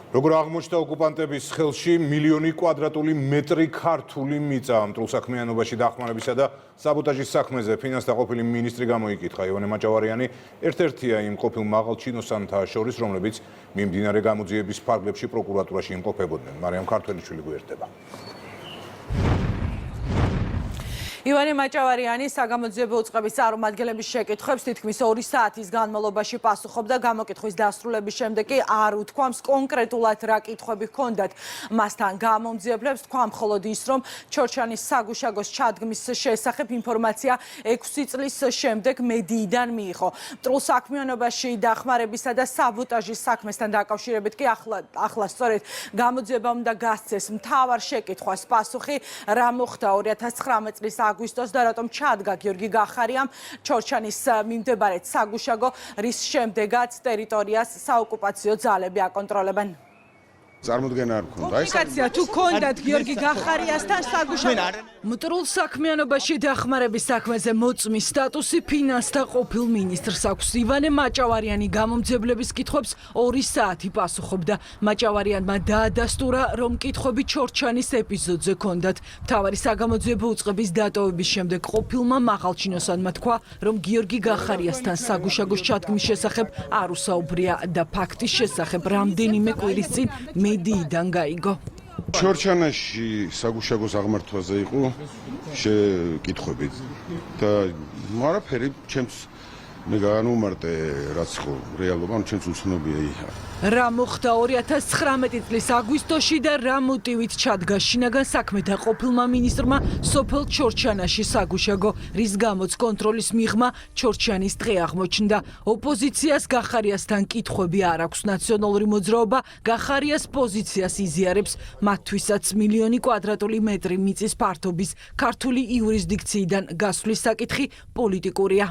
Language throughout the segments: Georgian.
Როგორ აღმოჩნდა ოკუპანტების ხელში მილიონი კვადრატული მეტრი ქართული მიწა მტრულსაქმიანობაში დახმარებისა და საბოტაჟის საქმეზე ფინანსთა ყოფილი მინისტრი გამოიკითხა. ივანე მაჭავარიანი ერთ-ერთია იმ ყოფილ მაღალჩინოსანთა შორის, რომლებიც მიმდინარე გამოძიების ფარგლებში პროკურატურაში იმყოფებოდნენ. მარიამ ქართველიშვილი გვერდება. ივანე მაჭავარიანი საგამოძიებო უწყების წარმომადგენლების შეკითხვებს თითქმის 2 საათის განმავლობაში პასუხობდა. გამოკითხვის დასრულების შემდეგ კი არ უთქვამს კონკრეტულად რა კითხვები ჰქონდათ მასთან გამომძიებლებს. თქვა მხოლოდ ის, რომ ჩორჩანის საგუშაგოს ჩადგმის შესახებ ინფორმაცია 6 წლის შემდეგ მედიიდან მიიღო. მტრულსაქმიანობაში დახმარებისა და საბოტაჟის საქმესთან დაკავშირებით კი ახლა სწორედ გამოძიება უნდა გასცეს მთავარ შეკითხვას პასუხი, რა მოხდა 2019 წლის აგვისტოს და რატომ ჩადგა გიორგი გახარიამ ჩორჩანის მიმდებარე საგუშაგო, რის შემდეგაც ტერიტორიას საოკუპაციო ძალები აკონტროლებენ. წარმოდგენა არ ქონდა. კომუნიკაცია თუ ქონდათ გიორგი გახარიასთან საგუშაგო. მტრულსაქმიანობაში დახმარების საქმეზე მოწმის სტატუსი ფინანსთა ყოფილ მინისტრს აქვს. ივანე მაჭავარიანი გამომძიებლების კითხვებს 2 საათი პასუხობდა. მაჭავარიანმა დაადასტურა, რომ კითხვები ჩორჩანის ეპიზოდზე ქონდათ. მთავარი საგამოძიებო უწყების დატოვების შემდეგ ყოფილმა მაღალჩინოსანმა თქვა, რომ გიორგი გახარიასთან საგუშაგოს ჩადგმის შესახებ არ უსაუბრია და ფაქტის შესახებ რამდენიმე კვირის წინ მედიიდან გაიგო. ჩორჩანაში საგუშაგოს აღმართვაზე იყო კითხვები და არაფერი ჩემს მე განუმარტე რაც ხო რეალობა ჩემს უცნობია იქა. რა მოხდა 2019 წლის აგვისტოში და რა მოტივით ჩადგა შინაგან საქმეთა ყოფილმა მინისტრმა სოფელ ჩორჩანაში საგუშაგო, რის გამოც კონტროლის მიღმა ჩორჩანის დღე აღმოჩნდა. ოპოზიციას გახარიასთან კითხვები არ აქვს. ნაციონალური მოძრაობა გახარიას პოზიციას იზიარებს, მათთვისაც მილიონი კვადრატული მეტრი მიწის ფართობის ქართული იურისდიქციიდან გასვლის საკითხი პოლიტიკურია.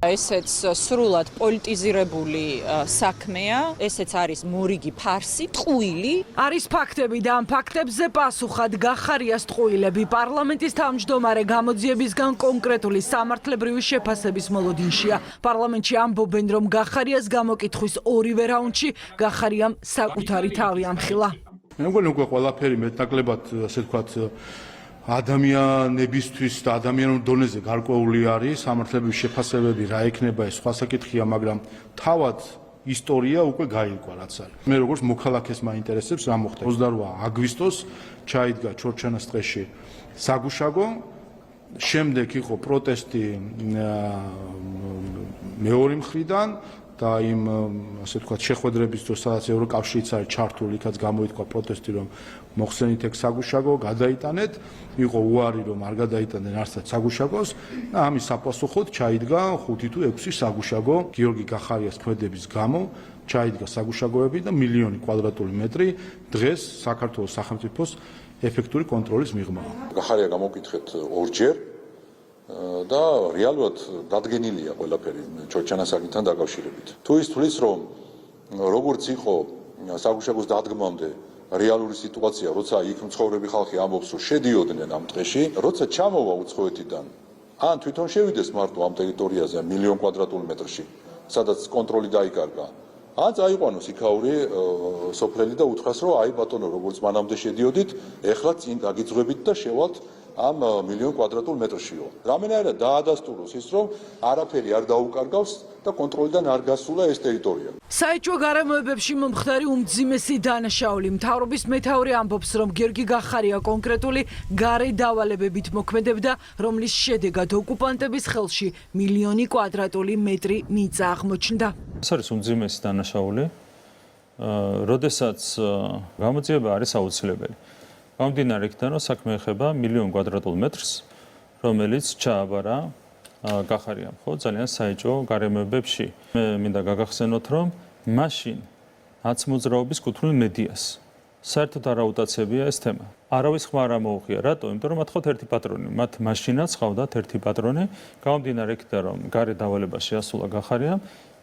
ესეც სრულად პოლიტიზირებული საქმეა, ესეც არის მორიგი ფარსი, ტყუილი. არის ფაქტები და ამ ფაქტებზე პასუხად გახარიას ტყუილები. პარლამენტის თავმჯდომარე გამოძიებისგან კონკრეტული სამართლებრივი შეფასების მოლოდინშია. პარლამენტში ამბობენ, რომ გახარიას გამოკითხვის 2-ვე რაუნდში გახარიამ საკუთარი თავი ამხილა. მე მგონი უკვე ყველაფერი მეტნაკლებად, ასე ვთქვათ, ადამიანებისთვის და ადამიანურ დონეზე გარკვეული არის. სამართლებრივი შეფასებები რა ექნება ეს სხვა საკითხია, მაგრამ თავად ისტორია უკვე გაირკვა რაც არის. მე როგორც მოქალაქეს მაინტერესებს რა მოხდა 28 აგვისტოს ჩაიდგა ჩორჩანას ტყეში საგუშაგო, შემდეგ იყო პროტესტი მეორე მხრიდან და იმ ასე ვთქვათ შეხვედრების დროს სადაც ევროკავშირიც არის ჩართული, იქაც გამოითქვა პროტესტი, რომ მოხსენით ეგ საგუშაგო, გადაიტანეთ. იყო უარი, რომ არ გადაიტანენ არცად საგუშაგოს და ამის საპასუხოდ ჩაიდგა 5 თუ 6 საგუშაგო. გიორგი გახარიას ქმედების გამო ჩაიდგა საგუშაგოები და მილიონი კვადრატული მეტრი დღეს საქართველოს სახელმწიფოს ეფექტური კონტროლის მიღმაა. გახარია გამოკითხეთ 2-ჯერ და რეალურად დადგენილია ყველაფერი ჩორჩანას საკითხთან დაკავშირებით. თუ ის თulis, რომ როგორც იყო საგუშაგოს დადგმამდე რეალური სიტუაცია, როცა იქ მცხოვრები ხალხი ამბობს, რომ შედიოდნენ ამ ტყეში, როცა ჩამოვა უცხოეთიდან, ან თვითონ შევიდეს მარტო ამ ტერიტორიაზე მილიონ კვადრატულ მეტრში, სადაც კონტროლი დაიკარგა, ან წაიყვანოს იქაური სოფლელი და უთხრას, რომ აი ბატონო, როგორც მანამდე შედიოდით, ეხლა წინ დაგიძღვებით და შევალთ ამ მილიონ კვადრატულ მეტრშიო. რამენაირად დაადასტუროს ის, რომ არაფერი არ დაუკარგავს და კონტროლიდან არ გასულა ეს ტერიტორია. საეჭვო გარემოებებში მომხდარი უმძიმესი დანაშაული. მთავრობის მეთაური ამბობს, რომ გიორგი გახარია კონკრეტული გარე დავალებებით მოქმედებდა, რომლის შედეგად ოკუპანტების ხელში მილიონი კვადრატული მეტრი მიწა აღმოჩნდა. ეს არის უმძიმესი დანაშაული, როდესაც გამოძიება არის აუცილებელი. გამომდინარე იქიდან, რომ საქმე ეხება მილიონ კვადრატულ მეტრს, რომელიც ჩააბარა გახარიამ, ხო, ძალიან საეჭვო გარემოებებში. მე მინდა გაგახსენოთ, რომ მაშინ ნაცმოძრაობის კუთვნილ მედიას საერთოდ არ აუტაცებია ეს თემა. არავის ხმა არ ამოუღია, რატო? იმიტომ რომ მათ ხოთ ერთი პატრონი, მათ მაშინაც ხავდათ ერთი პატრონი. გამომდინარე იქიდან, რომ გარე დავალება შეასრულა გახარიამ,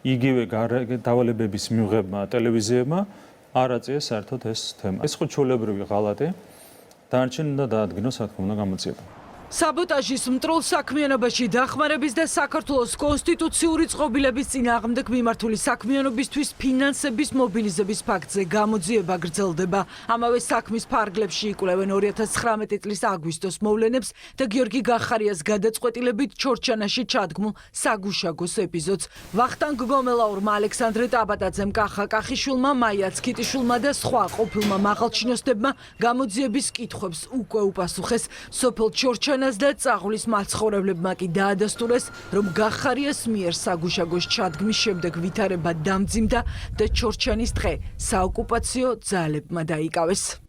იგივე გარე დავალებების მიღებმა ტელევიზიებმა არ აწიეს საერთოდ ეს თემა. ეს ხო ჩვეულებრივი ღალატი. დანარჩენი უნდა დაადგინოს, რა თქმა უნდა, გამოძიება. საბოტაჟის მტრულ საქმიანობაში დახმარების და საქართველოს კონსტიტუციური წყობილების წინააღმდეგ მიმართული საქმიანობისთვის ფინანსების მობილიზების ფაქტზე გამოძიება გრძელდება. ამავე საქმის ფარგლებში იკვლევენ 2019 წლის აგვისტოს მოვლენებს და გიორგი გახარიას გადაწყვეტილებით ჩორჩანაში ჩადგმულ საგუშაგოს ეპიზოდს. ვახტანგ გომელაურმა, ალექსანდრე ტაბატაძემ, კახა კახიშვილმა, მაია ცქიტიშვილმა და სხვა ყოფილმა მაღალჩინოსნებმა გამოძიების კითხვებს უკვე უპასუხეს. სოფელ ჩორჩანას და წაღლის მაცხოვრებლებმა კი დაადასტურეს, რომ გახარიას მიერ საგუშაგოს ჩადგმის შემდეგ ვითარება დამძიმდა და ჩორჩანის დღე საოკუპაციო ძალებმა დაიკავეს.